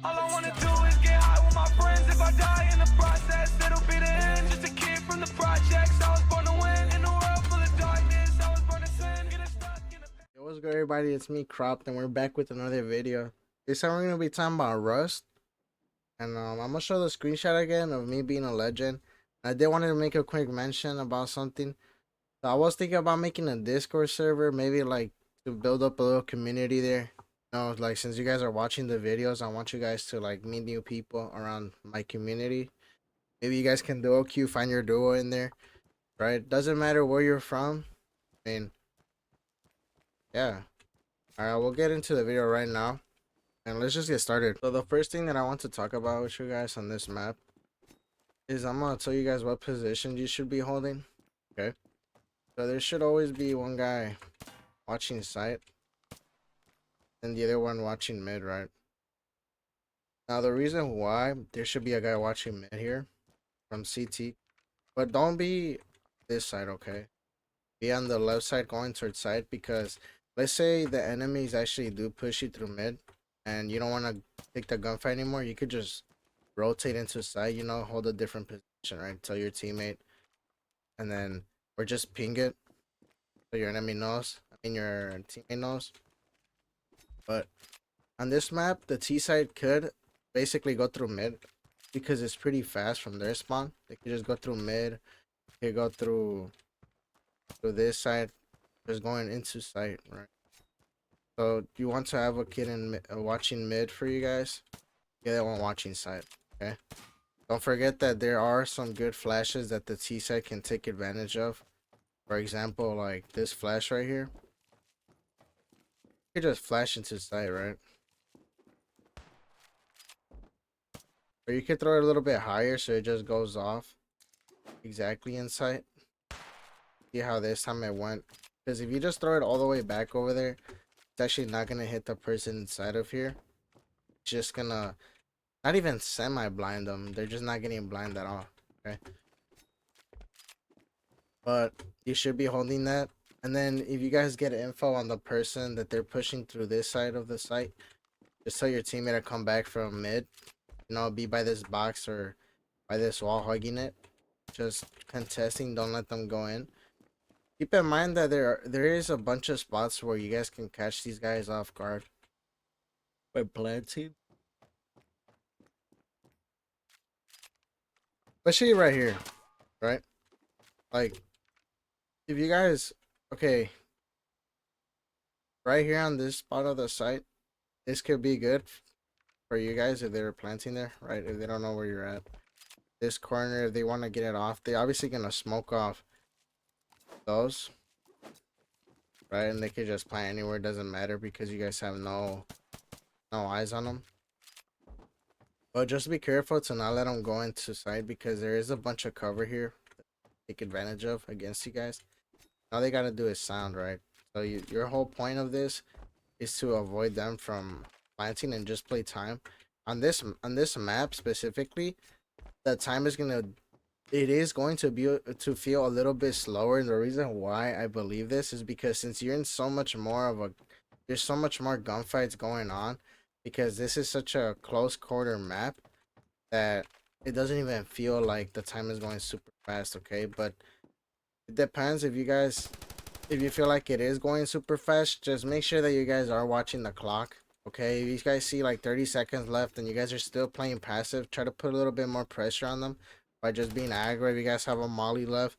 All I wanna do is get high with my friends. If I die in the process, it'll be the end. Just a kid from the projects. I was born to win in a world full of darkness. I was born to sin. Getting stuck in a... Yo, what's good, everybody? It's me, Cropped, and we're back with another video. This time we're gonna be talking about Rust, and I'm gonna show the screenshot again of me being a legend. I did want to make a quick mention about something. So I was thinking about making a Discord server, maybe like to build up a little community there. Like since you guys are watching the videos, I want you guys to like meet new people around my community. Maybe you guys can duo queue, find your duo in there, right? Doesn't matter where you're from. I mean, yeah. Alright, we'll get into the video right now. And let's just get started. So the first thing that I want to talk about with you guys on this map is I'm going to tell you guys what position you should be holding. Okay. So there should always be one guy watching site and the other one watching mid, right? Now the reason why there should be a guy watching mid here from CT, but don't be this side, okay? Be on the left side going towards side, because let's say the enemies actually do push you through mid and you don't want to take the gunfight anymore. You could just rotate into side, hold a different position, right? Tell your teammate, and then or just ping it so your enemy knows. Your teammate knows. But on this map, the T side could basically go through mid because it's pretty fast from their spawn. They could just go through mid. They could go through this side, just going into sight, right? So you want to have a kid in watching mid for you guys. Yeah, they want watching side. Okay. Don't forget that there are some good flashes that the T side can take advantage of. For example, like this flash right here. You could just flash into sight, right? Or you could throw it a little bit higher so it just goes off exactly in sight. See how this time it went? Because if you just throw it all the way back over there, it's actually not gonna hit the person inside of here. It's just gonna not even semi-blind them. They're just not getting blind at all. Okay. But you should be holding that. And then if you guys get info on the person that they're pushing through this side of the site, just tell your teammate to come back from mid. Be by this box or by this wall hugging it. Just contesting, don't let them go in. Keep in mind that there is a bunch of spots where you guys can catch these guys off guard by planting. Especially right here, right? Like, if you guys, okay, right here on this spot of the site, this could be good for you guys if they're planting there, right? If they don't know where you're at. This corner, if they want to get it off, they obviously gonna smoke off those, right? And they could just plant anywhere, it doesn't matter because you guys have no eyes on them. But just be careful to not let them go into side because there is a bunch of cover here to take advantage of against you guys. All they gotta do is sound, right? So your whole point of this is to avoid them from planting and just play time. On this map specifically, the time is going to be to feel a little bit slower. And the reason why I believe this is because since you're in so much more of a, there's so much more gunfights going on, because this is such a close quarter map that it doesn't even feel like the time is going super fast. Okay, but it depends. If you feel like it is going super fast, just make sure that you guys are watching the clock. Okay, if you guys see like 30 seconds left and you guys are still playing passive, try to put a little bit more pressure on them by just being aggro. If you guys have a molly left,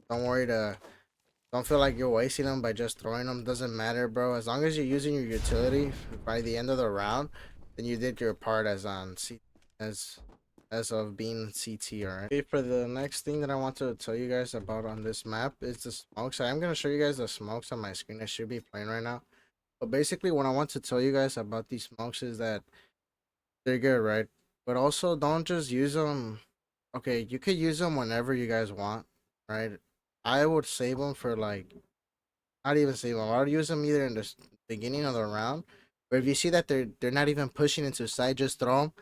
don't feel like you're wasting them by just throwing them. Doesn't matter, bro. As long as you're using your utility by the end of the round, then you did your part as on C as of being CT. Alright. Okay, for the next thing that I want to tell you guys about on this map is the smokes. I'm gonna show you guys the smokes on my screen. I should be playing right now. But basically, what I want to tell you guys about these smokes is that they're good, right? But also, don't just use them. Okay, you could use them whenever you guys want, right? I would save them for like, not even save them. I would use them either in the beginning of the round, or if you see that they're not even pushing into side, just throw them,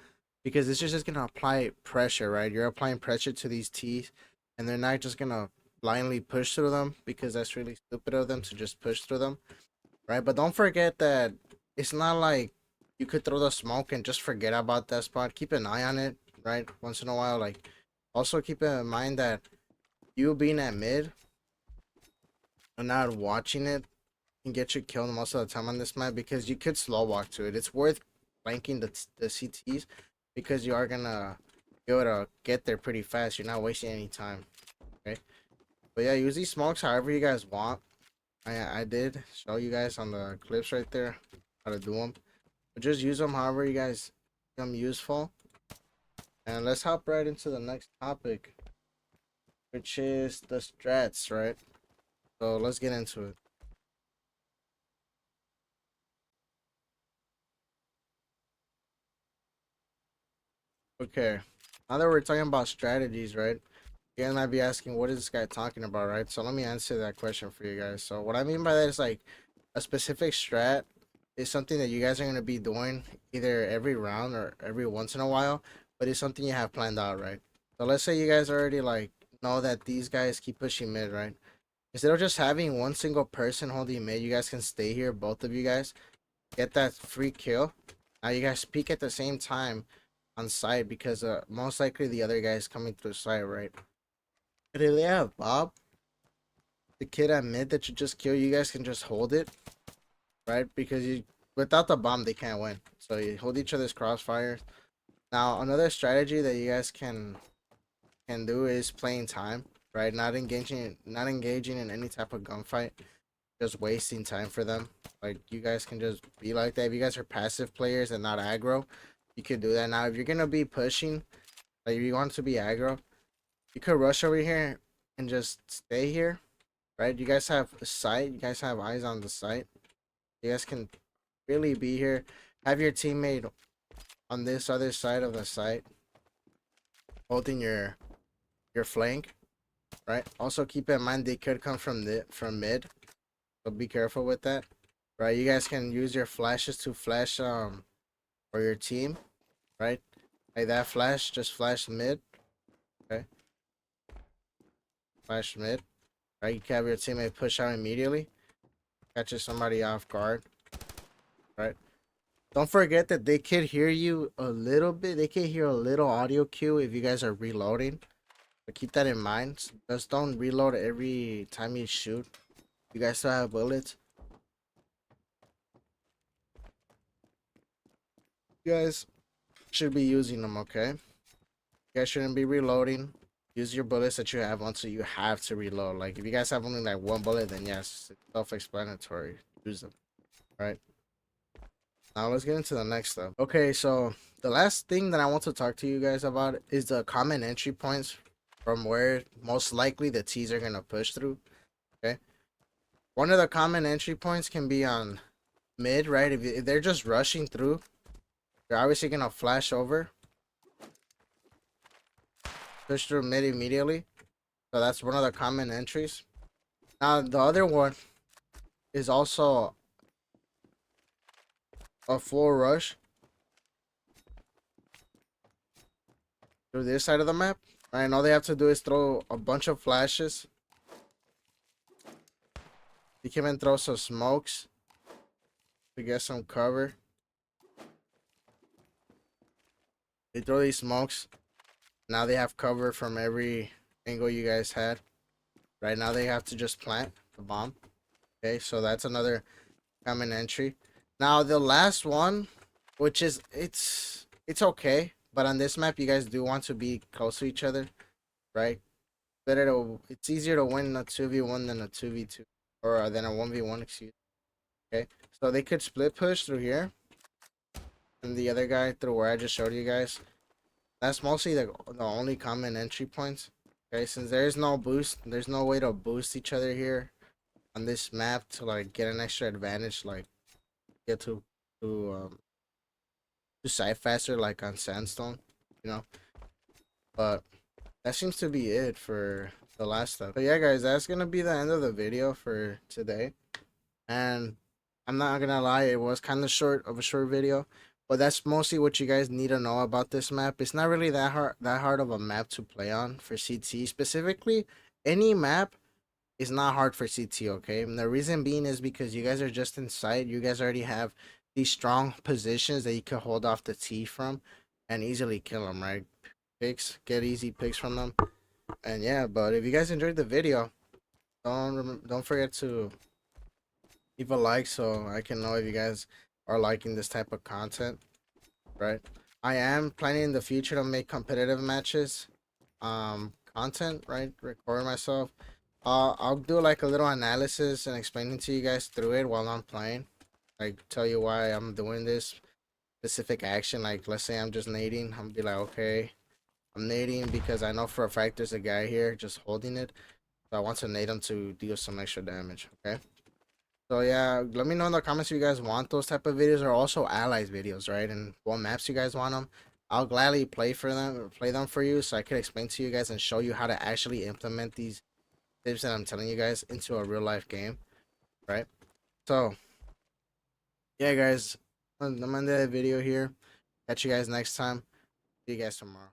because it's just gonna apply pressure, right? You're applying pressure to these T's, and they're not just gonna blindly push through them, because that's really stupid of them to just push through them, right? But don't forget that it's not like you could throw the smoke and just forget about that spot. Keep an eye on it, right? Once in a while, like, also keep in mind that you being at mid and not watching it can get you killed most of the time on this map because you could slow walk to it. It's worth flanking the CTs because you are gonna be able to get there pretty fast. You're not wasting any time. Okay, but yeah, use these smokes however you guys want. I did show you guys on the clips right there how to do them, but just use them however you guys become useful. And let's hop right into the next topic, which is the strats, right? So let's get into it. Okay, now that we're talking about strategies, right? You guys might be asking, what is this guy talking about, right? So let me answer that question for you guys. So what I mean by that is like a specific strat is something that you guys are going to be doing either every round or every once in a while, but it's something you have planned out, right? So let's say you guys already like know that these guys keep pushing mid, right? Instead of just having one single person holding mid, you guys can stay here, both of you guys, get that free kill. Now you guys peek at the same time on side because most likely the other guy is coming through side, right? And if they have Bob, the kid at mid that you just killed, you guys can just hold it, right? Because you without the bomb they can't win. So you hold each other's crossfires. Now another strategy that you guys can do is playing time, right? Not engaging in any type of gunfight, just wasting time for them. Like you guys can just be like that. If you guys are passive players and not aggro, you could do that. Now if you're gonna be pushing, like if you want to be aggro, you could rush over here and just stay here, right? You guys have a sight. You guys have eyes on the site. You guys can really be here. Have your teammate on this other side of the site, holding your flank, right? Also keep in mind they could come from mid, so be careful with that, right? You guys can use your flashes to flash for your team, right? Like that flash, just flash mid, okay? Flash mid, right? You can have your teammate push out immediately, catches somebody off guard, right? Don't forget that they could hear you a little bit. They could hear a little audio cue if you guys are reloading. But keep that in mind. Just don't reload every time you shoot. You guys still have bullets. You guys should be using them, okay? You guys shouldn't be reloading. Use your bullets that you have until you have to reload. Like, if you guys have only like one bullet, then yes, it's self-explanatory. Use them, right? Now let's get into the next stuff. Okay, so the last thing that I want to talk to you guys about is the common entry points from where most likely the T's are gonna push through. Okay, one of the common entry points can be on mid, right? If they're just rushing through, they're obviously gonna flash over, push through mid immediately. So that's one of the common entries. Now the other one is also a full rush through this side of the map. Right, and all they have to do is throw a bunch of flashes. You can even throw some smokes to get some cover. They throw these smokes. Now they have cover from every angle you guys had. Right now they have to just plant the bomb. Okay, so that's another common entry. Now the last one, which is it's okay, but on this map you guys do want to be close to each other, right? It's easier to win a 2v1 than a 2v2 or than a 1v1, excuse. Okay, so they could split push through here and the other guy through where I just showed you guys. That's mostly the only common entry points. Okay, since there's no boost, there's no way to boost each other here on this map to like get an extra advantage, like get to side faster like on sandstone, you know. But that seems to be it for the last stuff. But yeah, guys, that's gonna be the end of the video for today. And I'm not gonna lie, it was kind of short of a short video, but that's mostly what you guys need to know about this map. It's not really that hard of a map to play on for CT specifically. Any map is not hard for CT, okay? And the reason being is because you guys are just inside. You guys already have these strong positions that you can hold off the T from and easily kill them, right? Picks, get easy picks from them. And yeah, but if you guys enjoyed the video, don't forget to leave a like so I can know if you guys are liking this type of content, right? I am planning in the future to make competitive matches, content, right? Record myself. I'll do like a little analysis and explaining to you guys through it while I'm playing. Like tell you why I'm doing this specific action. Like let's say I'm just nading, I'm be like, okay, I'm nading because I know for a fact there's a guy here just holding it. So I want to nade him to deal some extra damage. Okay. So yeah, let me know in the comments if you guys want those type of videos or also allies videos, right? And what maps you guys want them. I'll gladly play them for you, so I can explain to you guys and show you how to actually implement these tips that I'm telling you guys into a real life game, right? So yeah, guys, I'm gonna end the video here. Catch you guys next time. See you guys tomorrow.